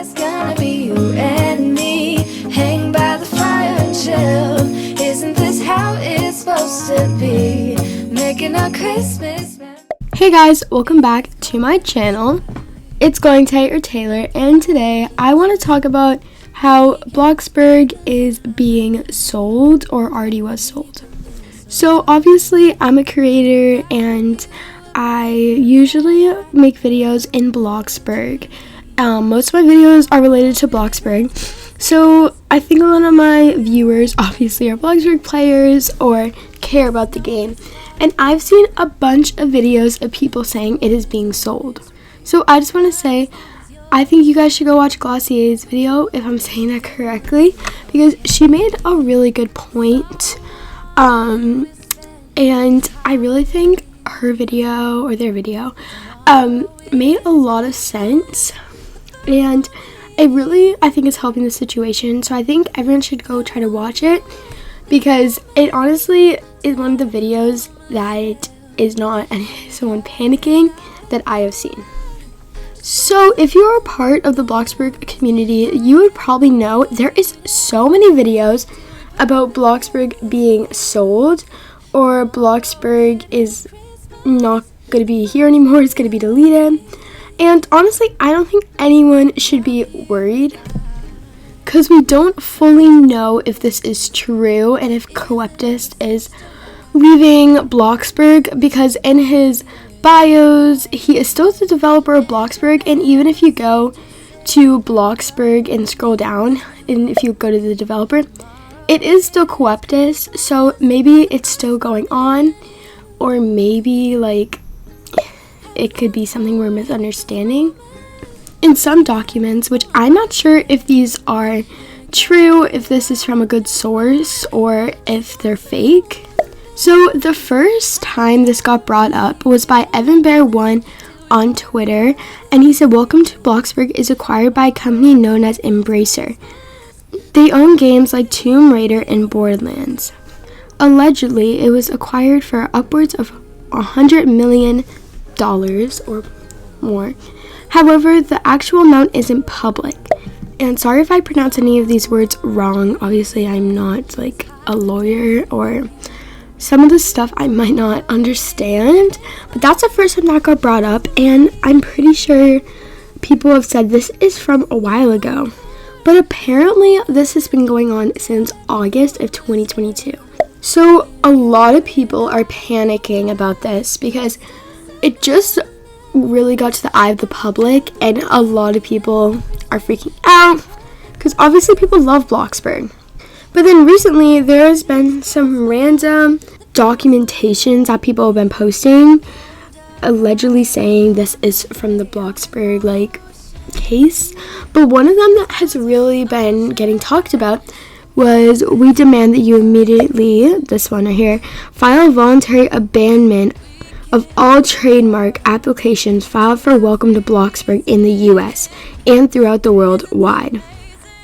it's gonna be you and me. Hang by the fire and chill. Isn't this how it's supposed to be? Making our Christmas. Hey guys, welcome back to my channel. It's Going Tight or Taylor, and today I want to talk about how Bloxburg is being sold or already was sold. So obviously I'm a creator and I usually make videos in Bloxburg. Most of my videos are related to Bloxburg. So I think a lot of my viewers obviously are Bloxburg players or care about the game. And I've seen a bunch of videos of people saying it is being sold. So I just want to say, I think you guys should go watch Glossier's video, if I'm saying that correctly, because she made a really good point. And I really think her video, or their video, made a lot of sense. And I think it's helping the situation. So I think everyone should go try to watch it, because it honestly is one of the videos that is not someone panicking that I have seen. So if you are a part of the Bloxburg community, you would probably know there is so many videos about Bloxburg being sold, or Bloxburg is not going to be here anymore, it's going to be deleted. And honestly, I don't think anyone should be worried, because we don't fully know if this is true and if Coeptus is leaving Bloxburg, because in his bios, he is still the developer of Bloxburg, and even if you go to Bloxburg and scroll down, and if you go to the developer, it is still Coeptus, so maybe it's still going on, or maybe like it could be something we're misunderstanding. In some documents, which I'm not sure if these are true, if this is from a good source, or if they're fake. So the first time this got brought up was by Evan Bear 1 on Twitter, and he said, "Welcome to Bloxburg is acquired by a company known as Embracer. They own games like Tomb Raider and Borderlands. Allegedly, it was acquired for upwards of $100 million or more. However, the actual amount isn't public." And sorry if I pronounce any of these words wrong. Obviously, I'm not like a lawyer, or some of the stuff I might not understand. But that's the first time that got brought up, and I'm pretty sure people have said this is from a while ago. But apparently, this has been going on since August of 2022. So a lot of people are panicking about this because it just really got to the eye of the public, and a lot of people are freaking out because obviously people love Bloxburg. But then recently there has been some random documentations that people have been posting, allegedly saying this is from the Bloxburg case. But one of them that has really been getting talked about was, "We demand that you immediately," this one right here, "file voluntary abandonment of all trademark applications filed for Welcome to Bloxburg in the US and throughout the world wide,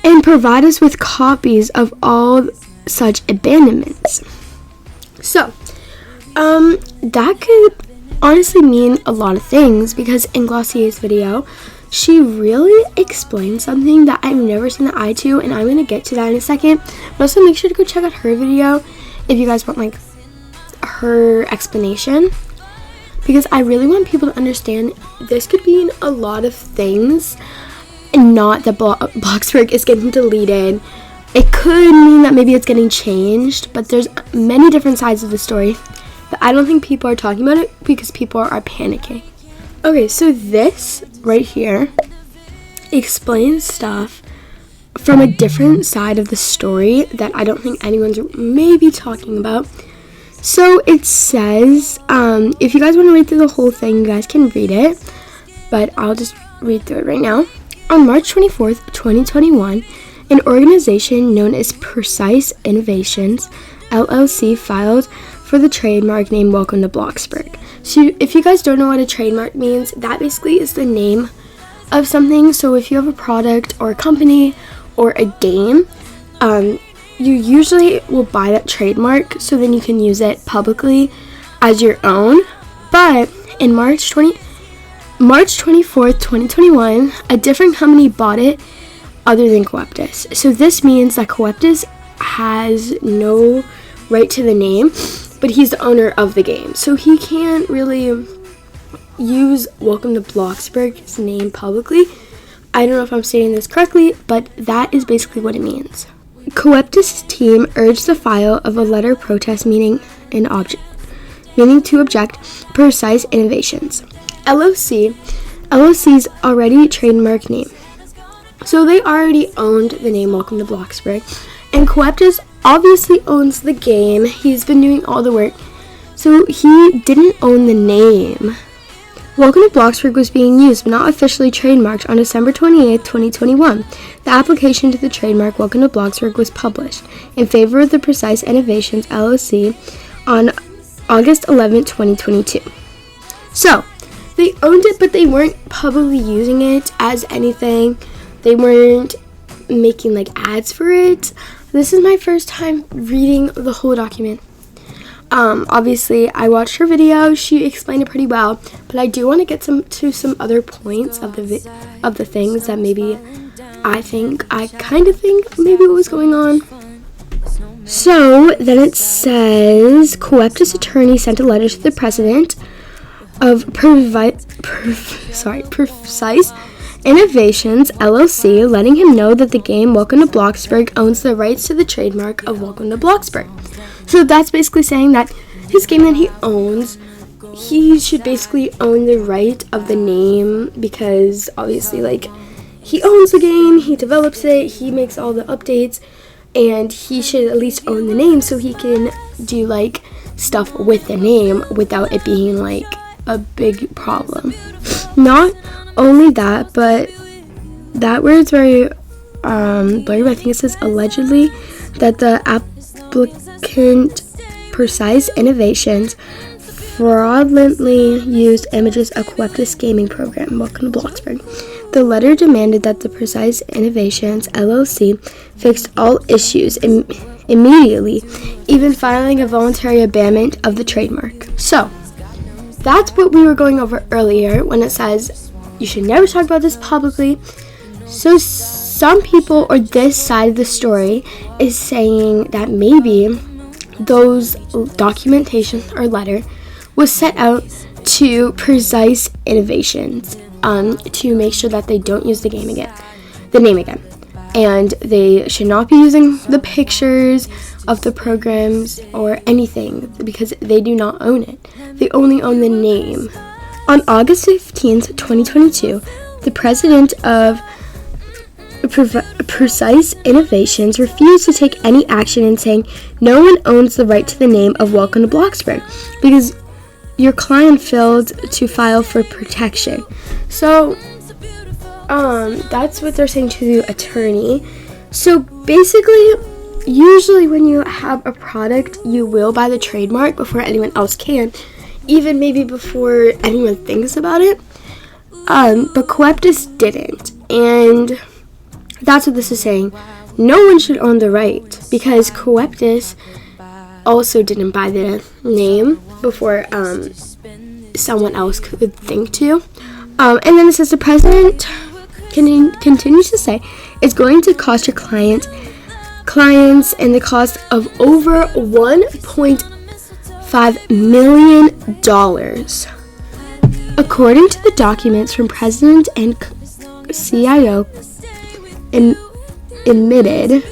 and provide us with copies of all such abandonments." So, that could honestly mean a lot of things, because in Glossier's video, she really explained something that I've never seen the eye to, and I'm going to get to that in a second. But also make sure to go check out her video if you guys want her explanation, because I really want people to understand this could mean a lot of things, and not that Bloxburg is getting deleted. It could mean that maybe it's getting changed, but there's many different sides of the story. But I don't think people are talking about it because people are panicking. Okay, so this right here explains stuff from a different side of the story that I don't think anyone's maybe talking about. So it says, if you guys want to read through the whole thing, you guys can read it, but I'll just read through it right now. On March 24th, 2021, an organization known as Precise Innovations, LLC, filed for the trademark name Welcome to Bloxburg. So if you guys don't know what a trademark means, that basically is the name of something. So if you have a product or a company or a game, you usually will buy that trademark so then you can use it publicly as your own. But in March March 24th, 2021, a different company bought it other than Coeptus. So this means that Coeptus has no right to the name, but he's the owner of the game. So he can't really use Welcome to Bloxburg's name publicly. I don't know if I'm stating this correctly, but that is basically what it means. Coeptus' team urged the file of a letter of protest meaning to object precise innovations. LOC's already trademark name. So they already owned the name Welcome to Bloxburg, and Coeptus obviously owns the game. He's been doing all the work, so he didn't own the name. Welcome to Bloxburg was being used but not officially trademarked on December 28, 2021. The application to the trademark Welcome to Bloxburg was published in favor of the Precise Innovations LLC on August 11, 2022. So, they owned it, but they weren't publicly using it as anything. They weren't making like ads for it. This is my first time reading the whole document. Obviously, I watched her video. She explained it pretty well, but I do want to get to some other points of the things that maybe I kind of think maybe what was going on. So then it says Coeptus' attorney sent a letter to the president of Precise Innovations LLC, letting him know that the game Welcome to Bloxburg owns the rights to the trademark of Welcome to Bloxburg. So that's basically saying that his game that he owns, he should basically own the right of the name, because obviously, like, he owns the game, he develops it, he makes all the updates, and he should at least own the name so he can do, like, stuff with the name without it being, like, a big problem. Not only that, but that word's very blurry, but I think it says allegedly that the applicant Precise Innovations fraudulently used images of Coeptus gaming program Welcome to Bloxburg. The letter demanded that the Precise Innovations LLC fix all issues immediately, even filing a voluntary abandonment of the trademark. So, that's what we were going over earlier when it says you should never talk about this publicly. So some people, or this side of the story, is saying that maybe those documentation or letter was sent out to Precise Innovations to make sure that they don't use the name again, and they should not be using the pictures of the programs or anything, because they do not own it. They only own the name. On August 15th, 2022, the president of Precise Innovations refused to take any action in saying no one owns the right to the name of Welcome to Bloxburg because your client failed to file for protection. So, that's what they're saying to the attorney. So basically, usually when you have a product, you will buy the trademark before anyone else can, even maybe before anyone thinks about it. But Coeptus didn't, and that's what this is saying. No one should own the right, because Coeptus also didn't buy the name before someone else could think to. And then it says the president continues to say it's going to cost your clients and the cost of over $1.5 million. According to the documents from President and CIO admitted,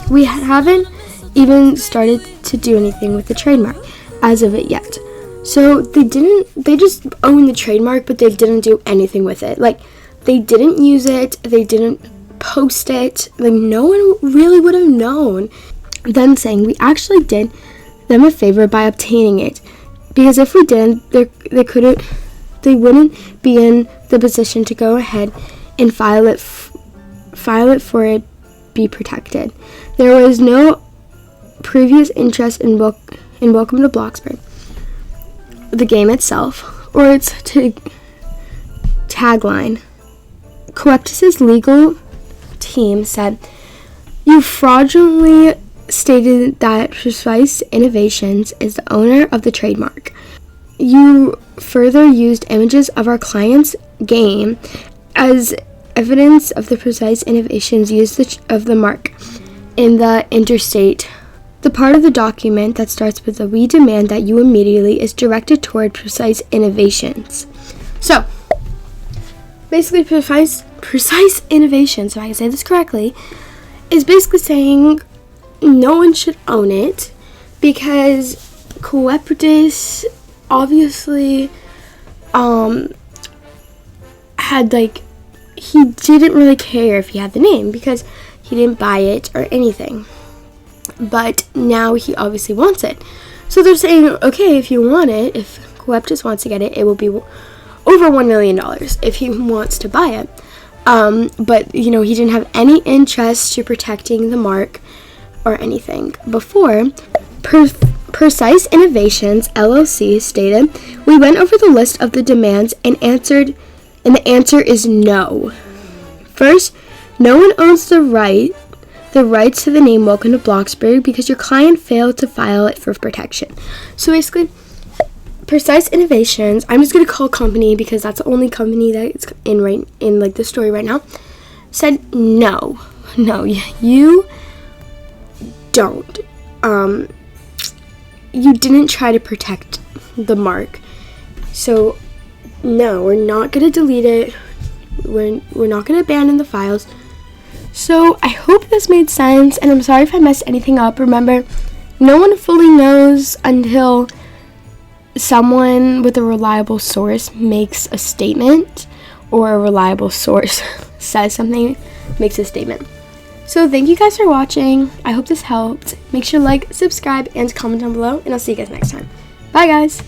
we haven't even started to do anything with the trademark as of it yet. So they just own the trademark, but they didn't do anything with it. Like, they didn't use it, they didn't post it, like, no one really would have known. Then saying we actually did them a favor by obtaining it, because if we didn't, they wouldn't be in the position to go ahead and file it for it be protected. There was no previous interest in Welcome to Bloxburg, the game itself, or its tagline. Coeptus' legal team said, "You fraudulently stated that Precise Innovations is the owner of the trademark. You further used images of our clients game as evidence of the precise innovations used of the mark in the interstate. The part of the document that starts with the "we demand that you immediately" is directed toward precise innovations. So, basically precise innovations, if I can say this correctly, is basically saying no one should own it because Coepitus obviously had he didn't really care if he had the name because he didn't buy it or anything. But now he obviously wants it. So they're saying, okay, if you want it, if Coepitus wants to get it, it will be over $1 million if he wants to buy it. But, he didn't have any interest to protecting the mark or anything. Before, Precise Innovations, LLC stated, "We went over the list of the demands and the answer is no. First, no one owns the rights to the name Welcome to Bloxburg because your client failed to file it for protection." So basically, Precise Innovations, I'm just going to call company because that's the only company that's in the story right now, said no, you don't. You didn't try to protect the mark. So, no, we're not going to delete it. We're not going to abandon the files. So, I hope this made sense, and I'm sorry if I messed anything up. Remember, no one fully knows until someone with a reliable source makes a statement, or a reliable source says something, makes a statement. So thank you guys for watching. I hope this helped. Make sure to like, subscribe, and comment down below, and I'll see you guys next time. Bye, guys.